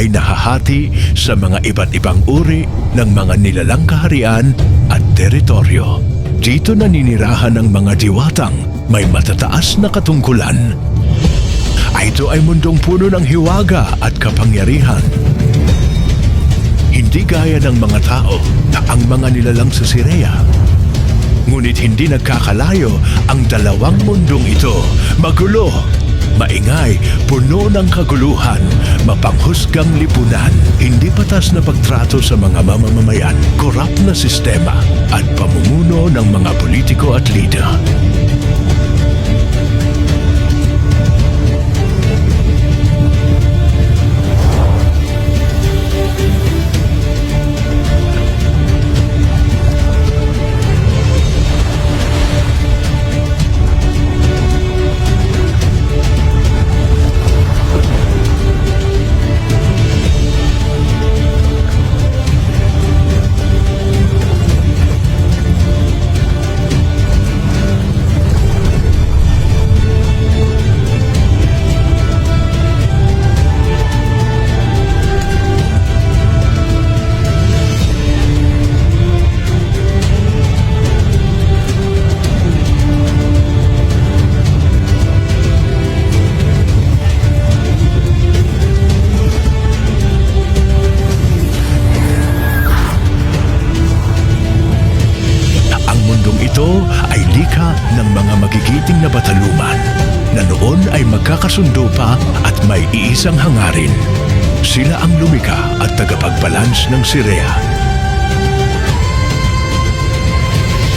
ay nahahati sa mga iba't ibang uri ng mga nilalang kaharian at teritoryo. Dito naninirahan ang mga diwatang may matataas na katungkulan. Ito ay mundong puno ng hiwaga at kapangyarihan. Hindi gaya ng mga tao na ang mga nilalang sa Sirea. Ngunit hindi nagkakalayo ang dalawang mundong ito. Magulo, maingay, puno ng kaguluhan, mapanghusgang lipunan, hindi patas na pagtrato sa mga mamamayan, korap na sistema, at pamumuno ng mga politiko at leader. Ito ay likha ng mga magigiting na bataluman na noon ay magkakasundo pa at may iisang hangarin. Sila ang lumikha at tagapagbalans ng Sirea.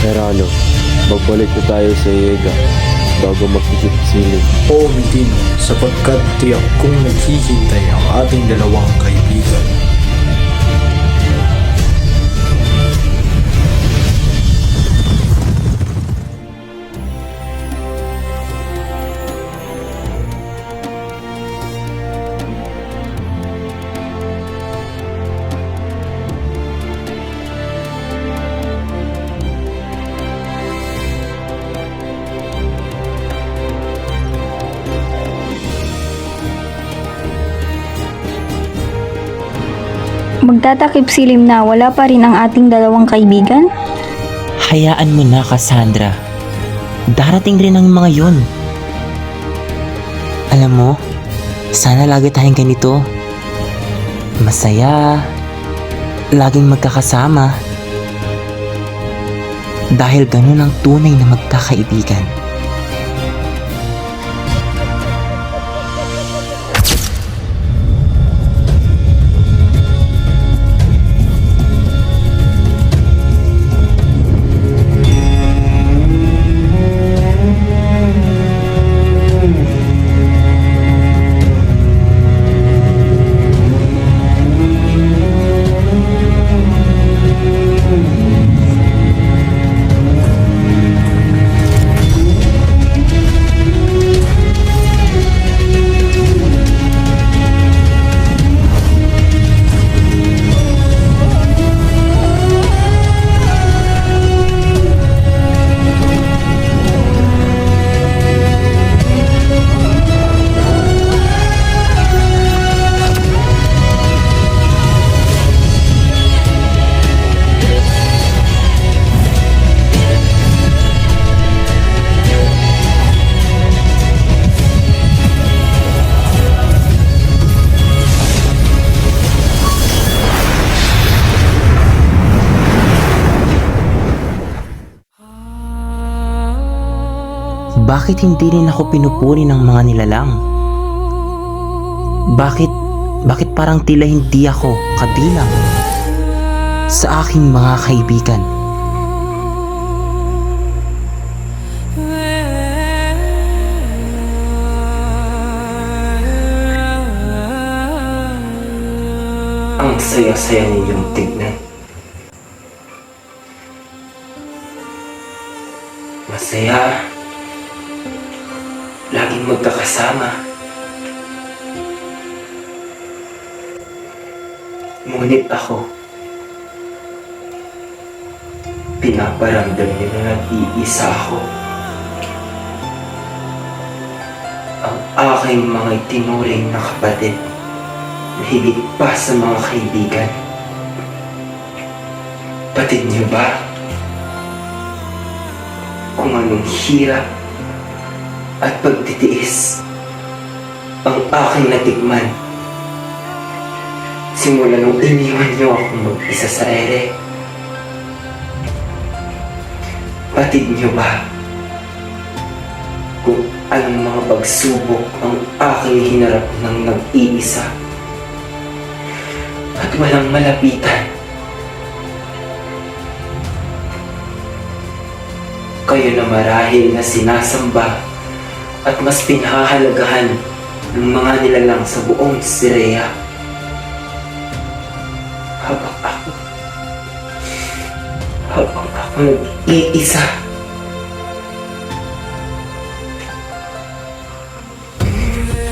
Serrano, magbalik na tayo sa Iega bago magkikip-siling. O Mitino, sapagkat tiyak kong naghihintay ang ating dalawang kaibigan. Magtatakip silim na wala pa rin ang ating dalawang kaibigan? Hayaan mo na, Cassandra. Darating rin ang mga yun. Alam mo, sana lagi tayong ganito. Masaya, laging magkakasama. Dahil ganun ang tunay na magkakaibigan. Bakit hindi rin ako pinupuri ng mga nilalang? Bakit parang tila hindi ako kabilang sa aking mga kaibigan? Ang saya-saya ninyong tignan. Masaya. Laging magkakasama. Ngunit ako, pinaparamdam niyo na nag-iisa ako. Ang aking mga itinuring na kapatid mahigit pa sa mga kaibigan. Batid niyo ba kung anong hirap at pagtitiis ang aking natikman simula nung iniwan niyo akong mag-isa sa ere? Batid niyo ba kung anong mga pagsubok ang aking hinarap ng nag-iisa at walang malapitan? Kayo na marahil na sinasamba at mas pinahahalagahan ng mga nilalang sa buong Sirea. Habang ako nag-iisa.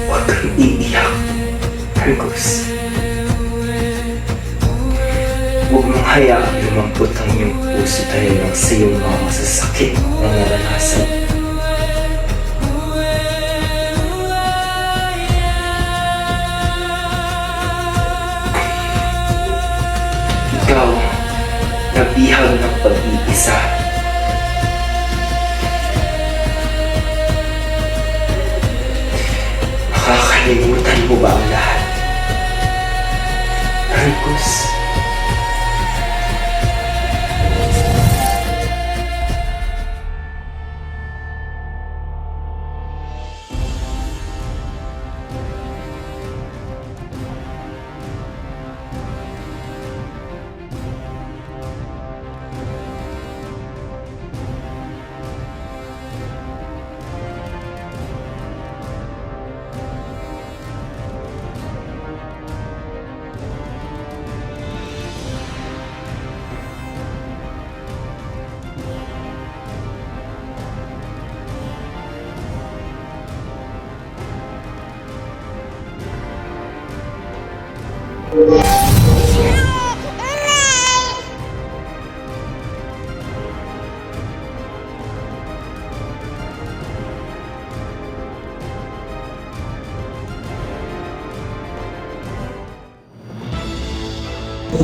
Huwag kang iiyak, Argos. Huwag mong hayaang lumampot ang iyong puso dahil lang sa iyong mga masasakit na naranasan. Ikaw, nabihag ng pag-iisa. Makakalimutan mo ba ang lahat? Argos.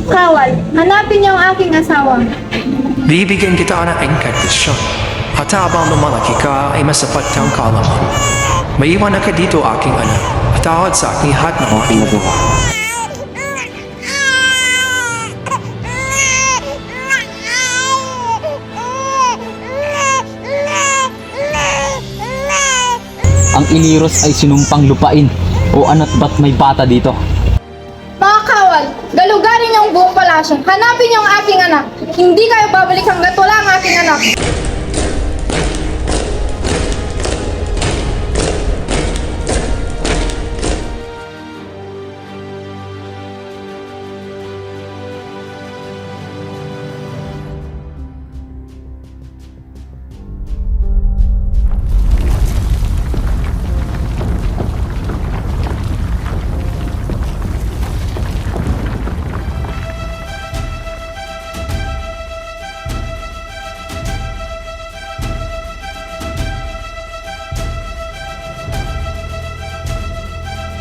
Kawal, hanapin niyo ang aking asawa. Bibigyan kita ng engkantasyon at habang lumalaki ka ay masapat kang kaalaman. Maiwan ka dito aking anak at tawad sa aking lahat ng aking nagawa. Ang Iliros ay sinumpang lupain. O ano't ba't may bata dito? Mga kawal, galugarin niyo ang buong palasyo. Hanapin niyo ang aking anak. Hindi kayo babalik hanggat wala ang aking anak.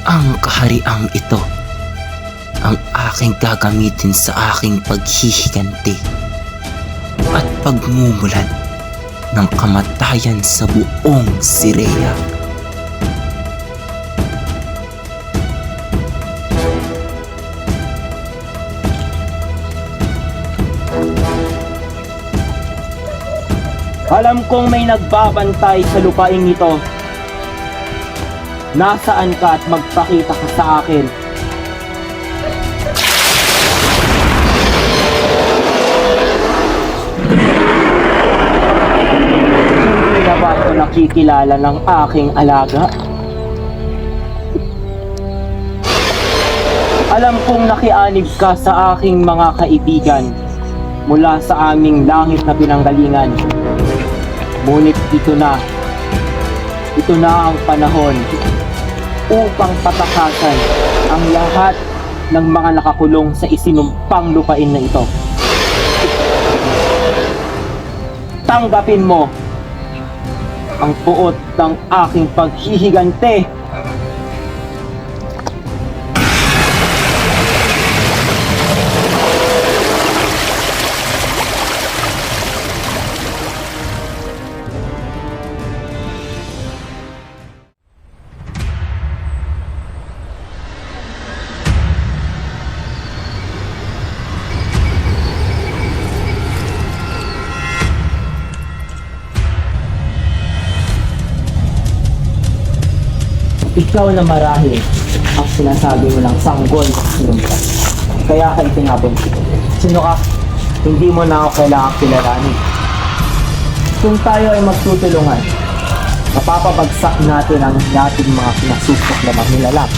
Ang kahariang ito ang aking gagamitin sa aking paghihiganti at pagmumulan ng kamatayan sa buong Sirea. Alam kong may nagbabantay sa lupaing ito. Nasaan ka at magpakita ka sa akin? Hindi na ba ito nakikilala ng aking alaga? Alam kong nakianib ka sa aking mga kaibigan mula sa aming langit na pinanggalingan. Ngunit ito na ang panahon upang patakasan ang lahat ng mga nakakulong sa isinumpang lupain na ito. Tanggapin mo ang puot ng aking paghihigante. Ikaw na marahil ang sinasabi mo ng sanggol sa sinumpa. Kaya ka itinapon. Sino ka? Hindi mo na ako kailangang kilalanin. Kung tayo ay magtutulungan, mapapabagsak natin ang nating mga pinasusok na nilalang.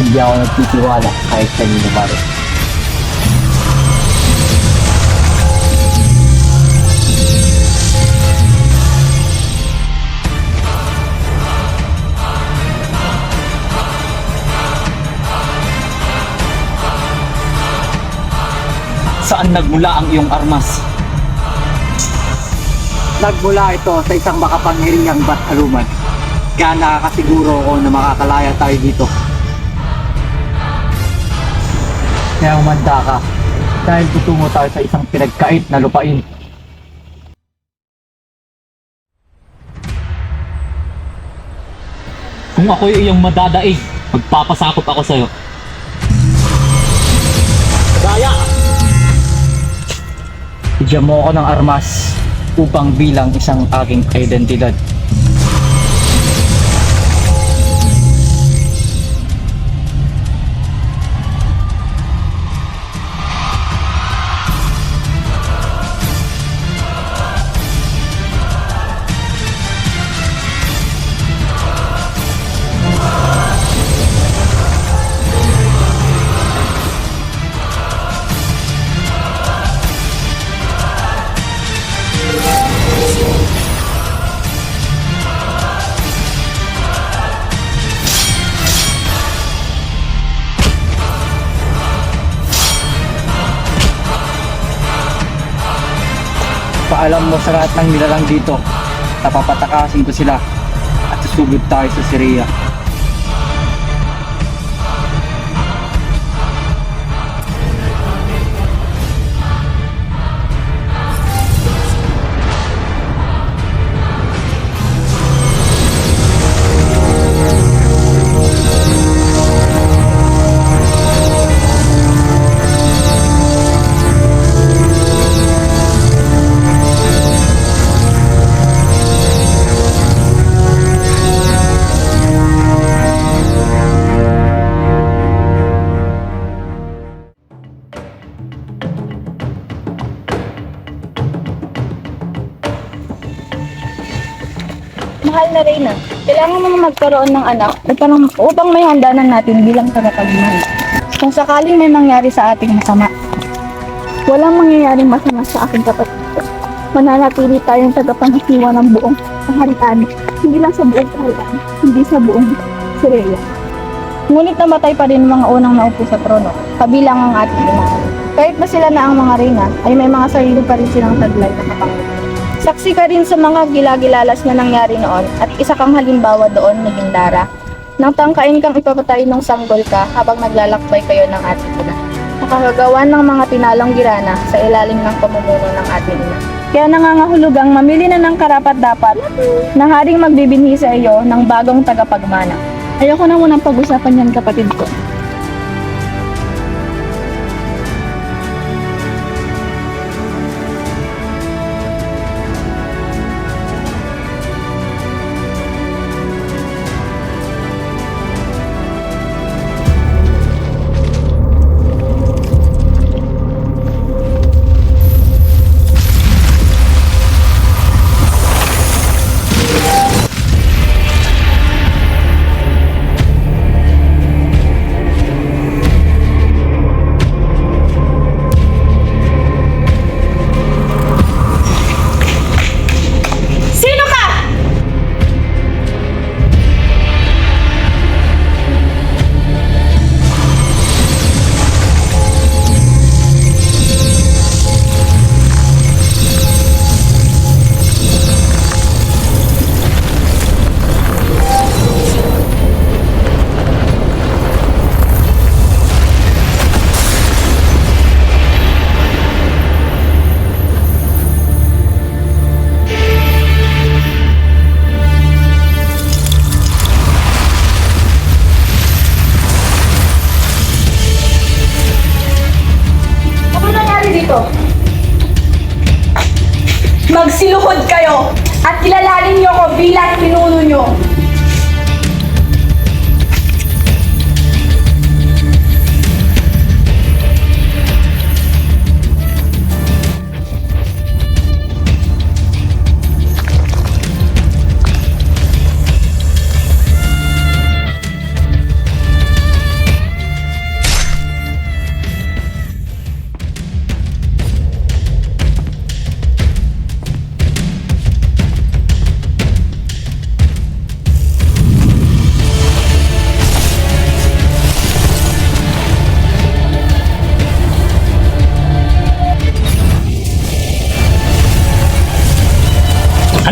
Hindi ako nagtitiwala kahit kanino ba rin. Saan nagmula ang iyong armas? Nagmula ito sa isang makapangyarihang bataluman. Kaya nakakasiguro ako na makakalaya tayo dito. Kaya umanda ka dahil tutungo tayo sa isang pinagkait na lupain. Kung ako'y iyong madadaig, magpapasakop ako sa'yo. Daya! Bigyan mo ako ng armas upang bilang isang aking identidad. Paalam mo sa lahat ng nilalang dito na papatakasin ko sila at susugod tayo sa Syria. Mahal na Reyna, kailangan mo magkaroon ng anak upang may handanan natin bilang tagapagmahal. Kung sakaling may mangyari sa ating masama, walang mangyayaring masama sa aking kapatid. Mananatili tayong tagapangasiwa ng buong kaharian, hindi lang sa buong kaharian, hindi sa buong Syria. Ngunit namatay pa rin mga unang naupo sa trono, kabilang ang ating ina. Kahit na sila na ang mga reyna, ay may mga sarili pa rin silang taglay na kapangyarihan. Saksi ka rin sa mga gilagilalas na nangyari noon at isa kang halimbawa doon naging Dara. Nang tangkain kang ipapatay ng sanggol ka habang naglalakbay kayo ng ating ina. Nakakagawa ng mga tinalang girana sa ilalim ng pamumuno ng ating ina. Kaya nangangahulugang mamili na ng karapat-dapat na haring magbibinhi sa iyo ng bagong tagapagmana. Ayoko na munang pag-usapan yan, kapatid ko.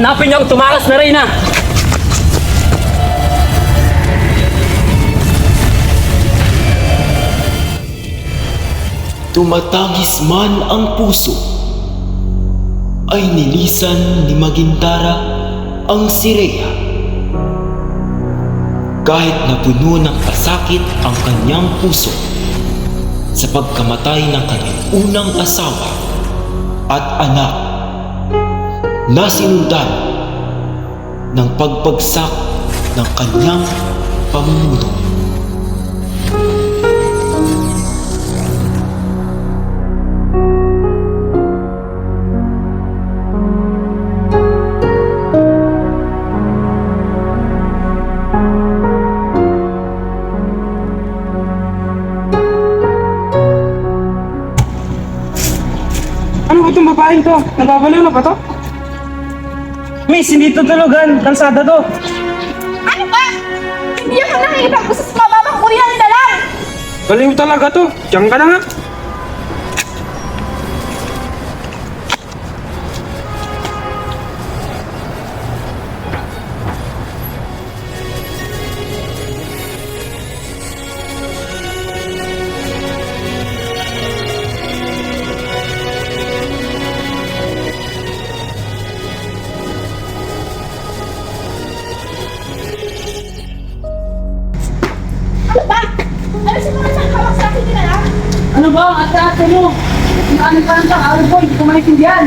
Hanapin niyo ang tumakas na reyna! Tumatagis man ang puso, ay nilisan ni Magindara ang Sirea. Kahit napuno ng pasakit ang kanyang puso sa pagkamatay ng kanyang unang asawa at anak, na sinundan ng pagbagsak ng kanyang pamumuno. Ano ba itong babaeng to? Nababaliw na ba to? Miss, hindi to tulugan. Kalsada to. Ano ba? Hindi ako nakikipag-usap sa mababang uri ng dalang! Baliw talaga to. Diyan ka na nga. Ano ba? Ano si mga isang hawak sa akin nila? Ano ba? Ate-ate mo. Ano pa lang siyang araw boy? Hindi ko maintindihan.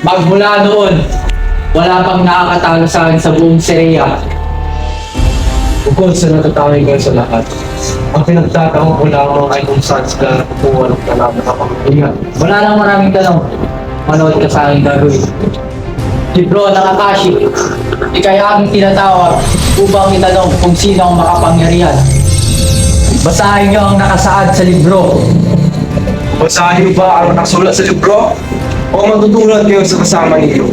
Magmula noon, wala pang nakakatalo sa akin sa buong Sirea. Bukod sa natatawin ko sa lahat, ang pinagtatanong ko lamang ay kung saan sila nakukuha ng kalaban na pamilya. Wala nang maraming tanong. Manood ka sa aking gagawin. Libro ng Akashi, ikay aking tinatawag upang itanong kung sino ang makapangyarihan. Basahin niyo ang nakasaad sa libro. Basahin ba ang nakasulat sa libro? O matutulad kayo sa kasama ninyo?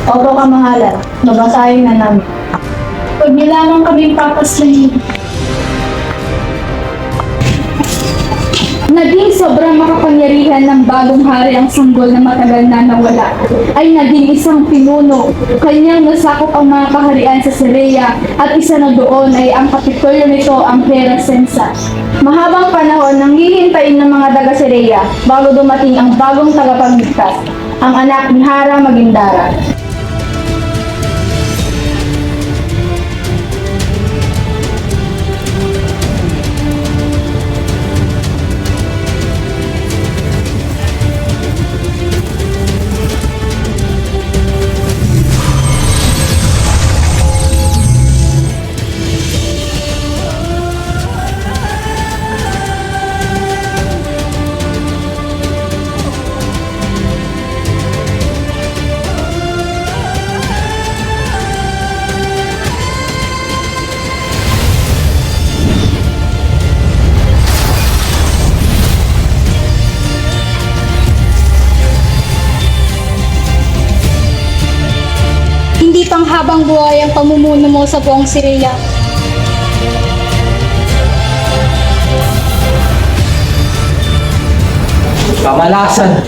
Opo, kamahalan. Nabasahin na namin. Huwag niyo lamang kaming papaslayin. Naging sobrang makapangyarihan ng bagong hari ang sanggol na matagal na nawala. Ay naging isang pinuno. Kanyang nasakop ang mga kaharian sa Sirea at isa na doon ay ang kapitulo nito ang Herasensa. Mahabang panahon nang hihintayin ng mga taga-Sirea bago dumating ang bagong tagapagligtas, ang anak ni Hara Magindara. Hindi pang habang buhay ang pamumuno mo sa buong Sirea. Kamalasan.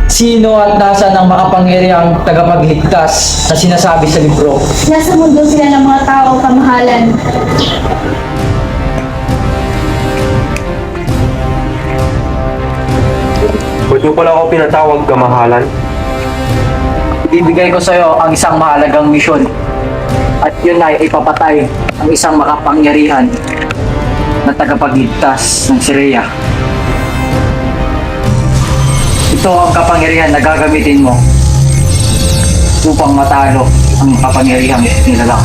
Sino at nasaan ang makapangyarihang tagapagligtas na sinasabi sa libro? Nasa mundo sila ng mga tao, kamahalan. Ba't nyo pala ako pinatawag kamahalan? Ibibigay ko sa iyo ang isang mahalagang misyon. At yun ay ipapatay ang isang makapangyarihan na tagapagligtas ng Sirea. Ito ang kapangyarihan na gagamitin mo upang matalo ang kapangyarihang nilalang.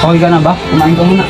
Okay ka na ba? Kumain ka muna.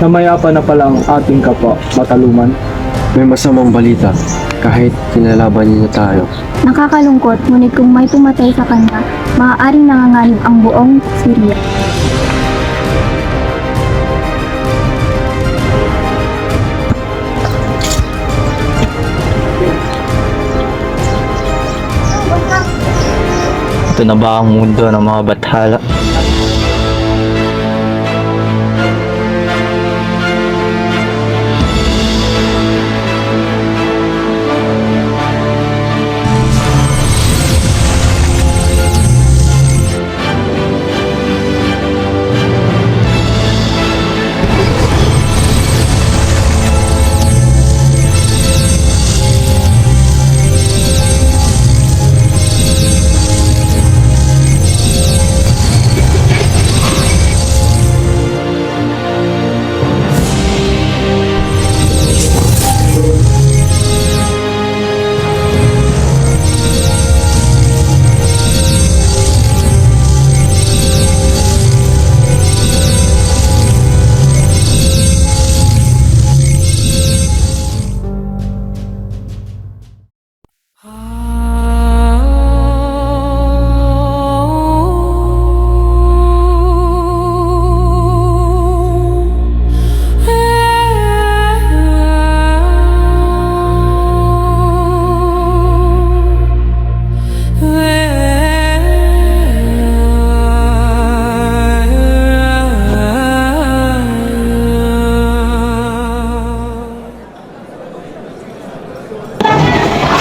Namaya pa na pala ang ating kapwa, Mataluman. May masamang balita kahit kinalaban niya tayo. Nakakalungkot, ngunit kung may pumatay sa kanya, maaaring nanganganib ang buong Syria. Ito na ba ang mundo ng mga bathala?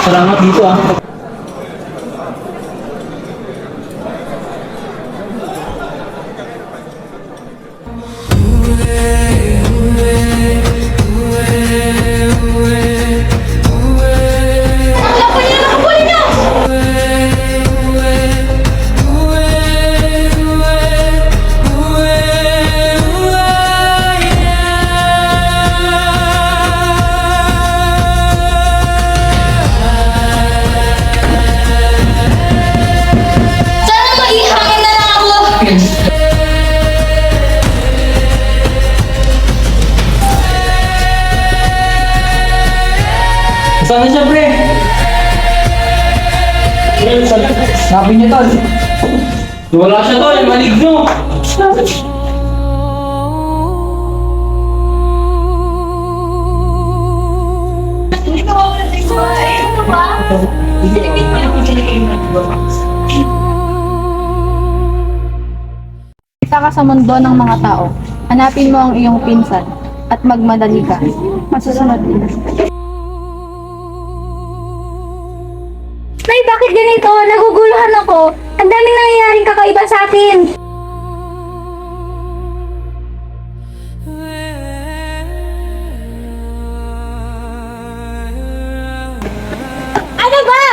Salamat dito ah. Sana siya, pre? Sabi niya, tol. Wala siya, tol. Maligno. Hindi ka mawala sa iba. Ano ba? Isa ka sa mundo ng mga tao. Hanapin mo ang iyong pinsan at magmadali ka. Masusunod din. ganito? Naguguluhan ako. Ang daming nangyayaring kakaiba sa akin. Ano ba?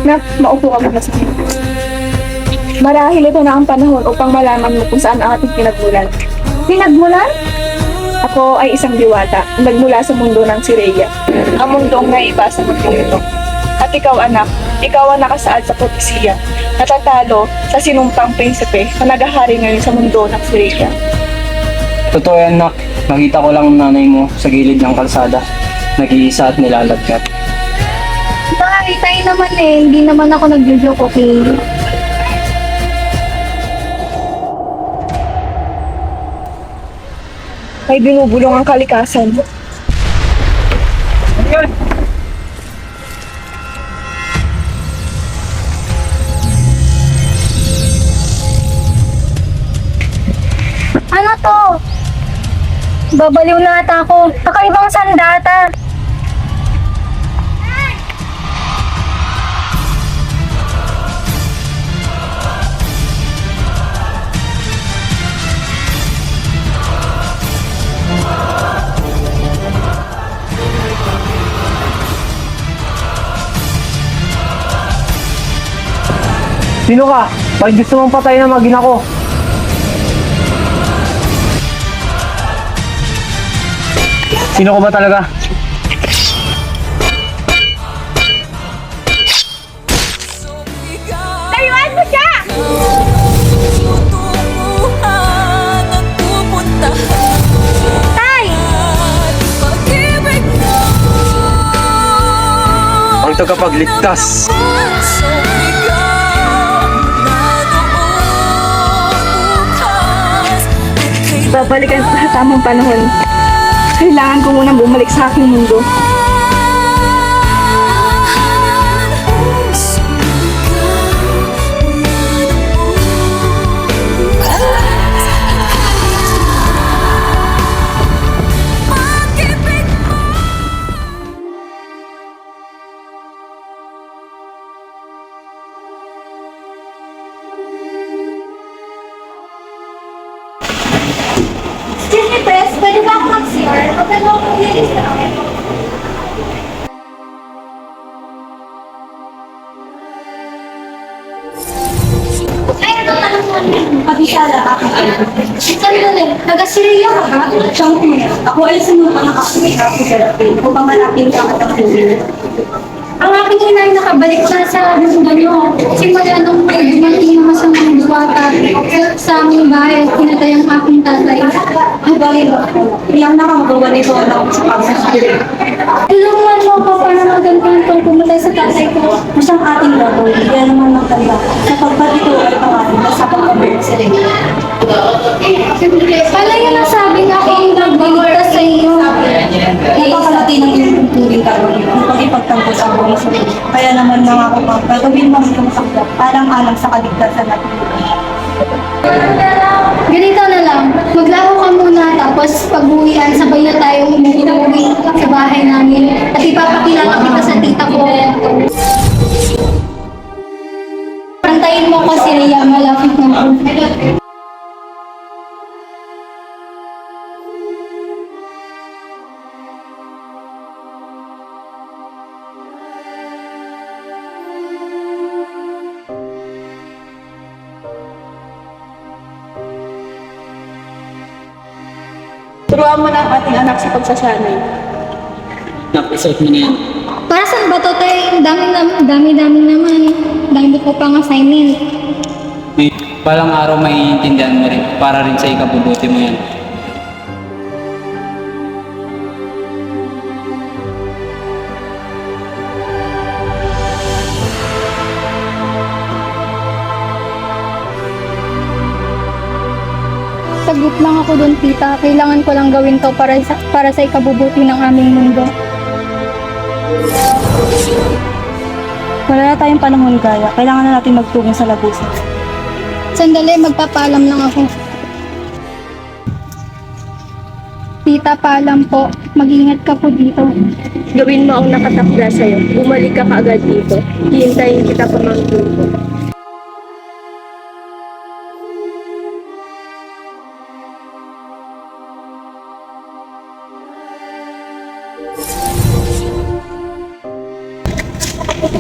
Nak, maupo ka muna sa akin. Marahil ito na ang panahon upang malaman mo kung saan ang ating pinagmulan. Pinagmulan? Ako ay isang diwata, nagmula sa mundo ng Sireya, ang mundong naiba sa mundo ito. At ikaw anak, ikaw ang nakasaad sa propesiya, natatalo sa sinumpang prinsipe na naghahari ngayon sa mundo ng Sireya. Totoo yan, nak. Nakita ko lang ang nanay mo sa gilid ng kalsada. Nag-iisa at nilalagkat. Nakakitay naman hindi naman ako nag-joke, okay? May binubulong ang kalikasan. Ano to? Babaliw na ata ako. Kakaibang sandata. Sino ka? Bakit gusto mong patayin ang magina ko? Sino ko ba talaga? Layuan mo siya! Tay! Ang tagapagligtas! Babalikan ko sa tamang panahon. Kailangan ko munang bumalik sa aking mundo. Excuse me, Press. Pwede ba ako mag-CR? Pwede ba ako mag-linis na ako? Ay, ano tanong mo? Pag-isala ka. Sandali, taga-Syria ka ba? Siyempre, ako ay sinunod ng ako sa Philippines upang malapin ka katapunin. Ang aking inay nakabalik na sa mundo niyo. Simula nung may dumating yung masamang buwata sa aming bahay at pinatay ang aking tatay. Ay, bakit ako? Iyang nakamagawa nito ako sa pagsasabi. Tulungan mo ako para magandahan kung pumatay sa tatay ko. Masang ating gagawin, kaya naman magtanda. Sa pagpatito ay pangalan sa pagpapagod sa rin. Pala yun ang sabi nga ako yung nagbaligtas sa iyo. Napakalaki ng iyong turing karoon upang ipagtanggol sa buong sarili. Kaya naman nangako ka, gagawin mo itong sakda alang-alang sa kaligtasan natin. Ganito na lang, maglaho ka muna tapos pag-uwian, sabay na tayo umuwi sa bahay namin at ipapakilala kita sa tita ko. Pantayin mo ko si Rhea, malapit na po. Turuan mo na ang ating anak sa pagsasanay. Napisot mo na yan. Para saan ba to, Tay? Dami naman. Dami ko pang assignment. May palang araw maiintindihan mo rin para rin sa ikabubuti mo yan. Saglit lang ako doon, tita. Kailangan ko lang gawin to para sa ikabubuti ng aming mundo. Wala na tayong panahon, Gaya. Kailangan na natin magtungo sa lagusan. Sandali, magpapaalam lang ako. Tita, paalam po. Mag-ingat ka po dito. Gawin mo ang nakatakda sa'yo. Bumalik ka kaagad dito. Hihintayin kita pamangkin ko.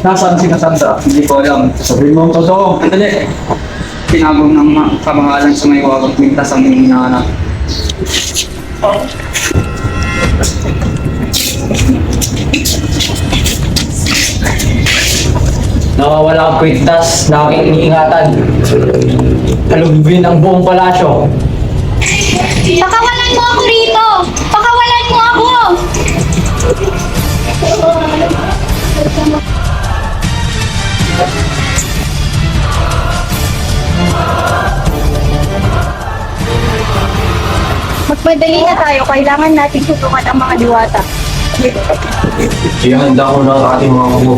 Nasaan si Cassandra? Hindi ko alam. Sabihin mo ang totoo. Andali. Tinagong ng kamahalan sa may wawag mintas ang hinahanap. Nawawala ang kwintas na aking iniingatan. Halugin ang buong palasyo. Pakawalan mo ako rito! Pakawalan mo ako! Magmadali na tayo. Kailangan natin tulungan ang mga diwata. Ihanda ko na ang ating mga kubo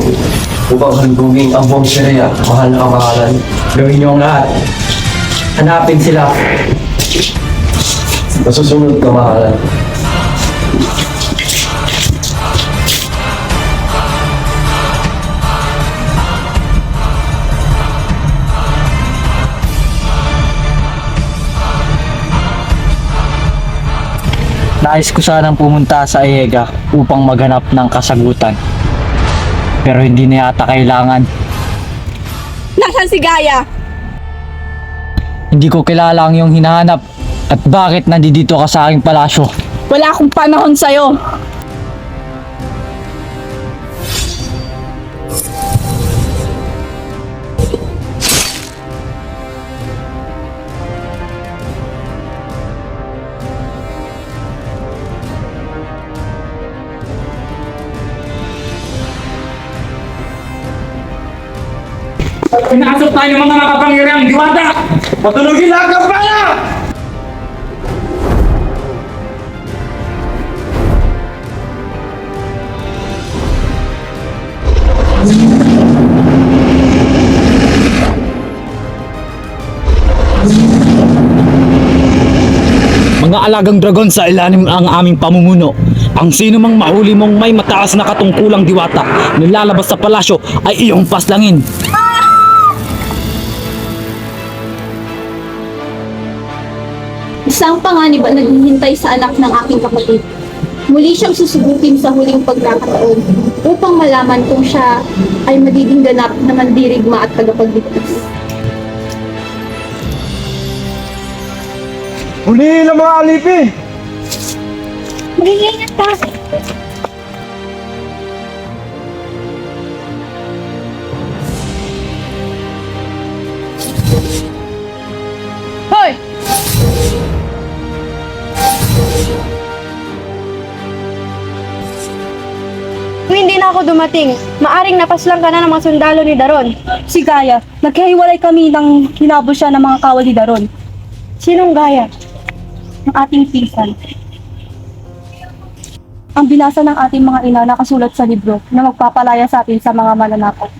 upang handugin ang buong Syria, mahal na kamahalan. Gawin niyo ang lahat. Hanapin sila. Masusunod kamahalan. Nais ko sanang pumunta sa Aega upang maghanap ng kasagutan. Pero hindi na yata kailangan. Nasaan si Gaia? Hindi ko kilala ang iyong hinahanap. At bakit nandito ka sa aking palasyo? Wala akong panahon sa'yo. Pinasok tayo ng mga makapangyarihang diwata! Patulogin lahat ng pala! Mga alagang dragon sa ilalim ang aming pamumuno. Ang sino mang mahuli mong may mataas na katungkulang diwata na lalabas sa palasyo ay iyong paslangin. Isang panganib ang naghihintay sa anak ng aking kapatid. Muli siyang susubukin sa huling pagkakataon upang malaman kung siya ay magiging ganap na mandirigma at tagapagligtas. Hulihin ang mga alipin! Mag-iingat ka! Hoy! Kung hindi na ako dumating, maaring napaslang ka na ng mga sundalo ni Daron. Si Gaia, nagkahiwalay kami nang hinabol siya ng mga kawal ni Daron. Sinong Gaia? Ang ating pinsan. Ang binasa ng ating mga ina nakasulat sa libro na magpapalaya sa atin sa mga mananakop.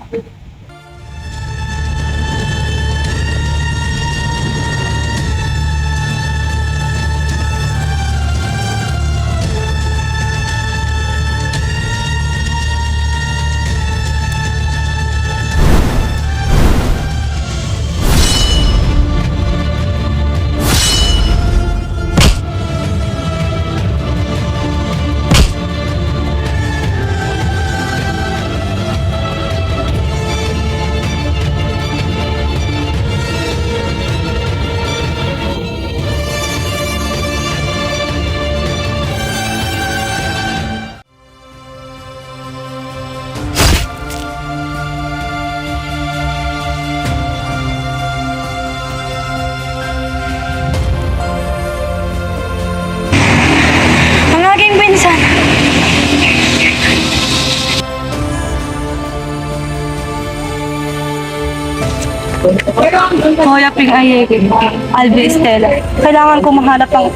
Hoya Ping Ayeke, Albe Estela. Kailangan ko mahanap ng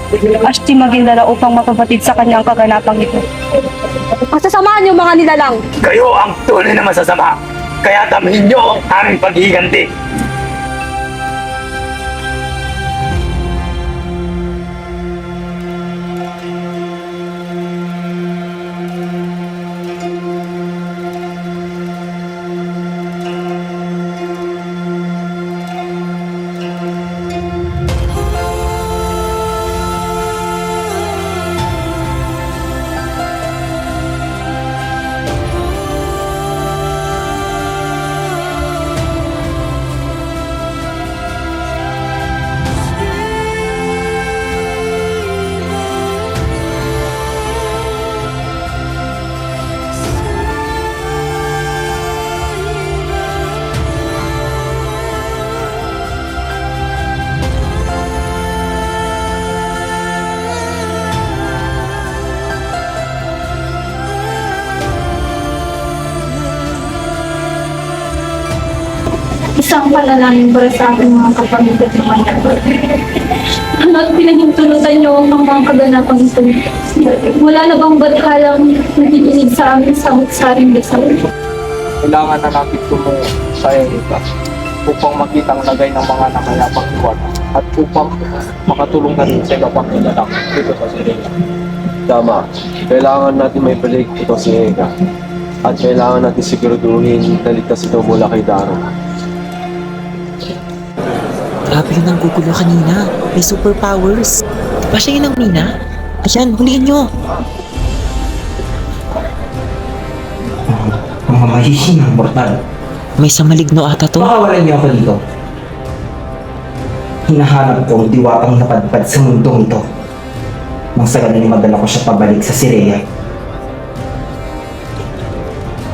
Ashti Magindala upang mapabatid sa kanyang kaganapang ito. Pasasamaan niyo mga nilalang! Kayo ang tunay na masasama, kaya damhin niyo ang aming paghiganti. Isang panalangin para sa ating mga kapamilya at mga nagpapalala. At pinahintulutan niyo ang mga kaganapang ito. Wala na bang bathalang nakikinig sa aming samot-saring dasal? Kailangan na natin tumungo sa Erika upang makita ang lagay ng mga nakayapang iwata at upang makatulong na rin sa iba pang nilalang dito sa Sirena. Tama. Kailangan natin may balik ito si Ega. At kailangan natin siguraduhin na ligtas ito mula kay Daro. Grabe yun ang gugulo kanina. May superpowers. Diba siya yun ang Mina? Ayan, huliin nyo. Mga mahihinang mortal. May samaligno ata to. Pakawalan niyo ako dito. Hinahanap ko ang diwatang napadpad sa mundong ito. Nang sa ganun madala ko siya pabalik sa Sirea.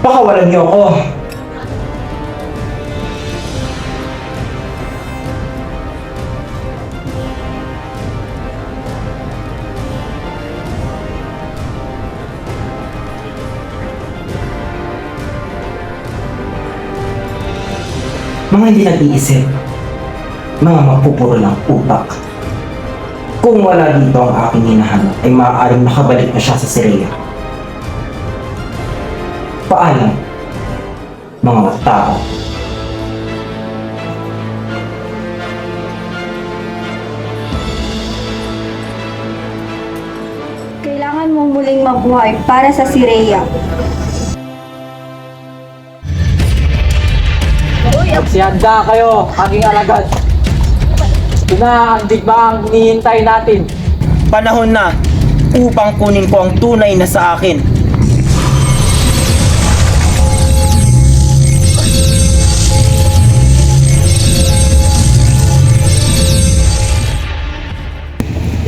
Pakawalan niyo ako! Mga hindi nag-iisip, mga mapupuro ng utak. Kung wala dito ang aking hinahanap, ay maaaring nakabalik na siya sa Sirea. Paalam, mga tao. Kailangan mong muling mabuhay para sa Sirea. Magsihanda kayo, aking alagad. Ito na ang digmaang hinihintay natin. Panahon na upang kunin ko ang tunay na sa akin.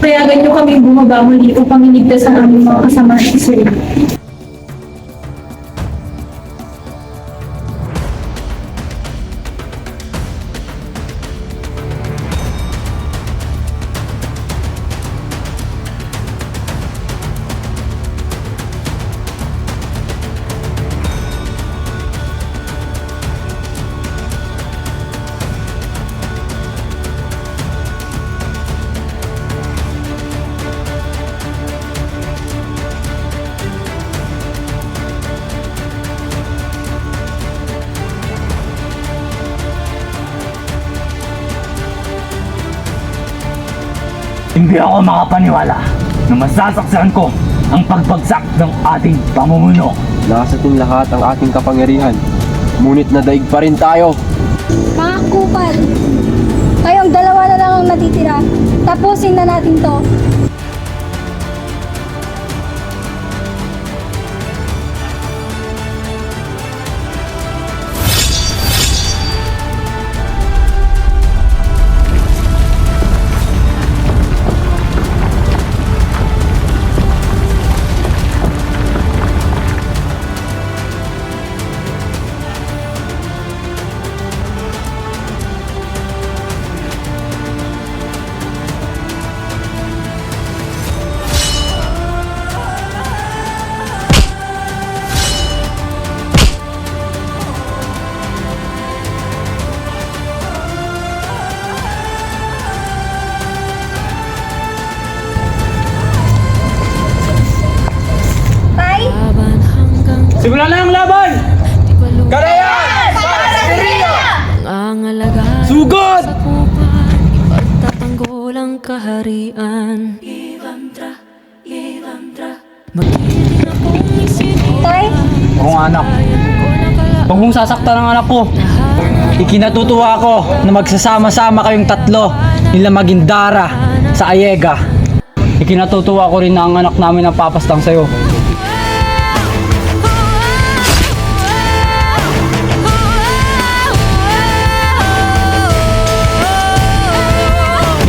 Payagan niyo kami bumaba muli upang iligtas ang aming mga kasama sa Sirena. Hindi ako makapaniwala na masasaksan ko ang pagbagsak ng ating pamumuno. Nasa ating lahat ang ating kapangyarihan. Ngunit nadaig pa rin tayo. Mga kupal, kayong dalawa na lang ang natitira. Tapusin na natin to. Simulan na ang laban! Karayan! Sugod! Pagtatanggol ang kaharian. Tay? Oo anak. Huwag mong sasaktan ang anak ko. Ikinatutuwa ko na magsasama-sama kayong tatlo nila Magindara sa Ayega. Ikinatutuwa ko rin na ang anak namin ang papastang sa'yo.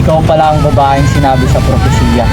Ikaw pala ang babaeng sinabi sa propesiya.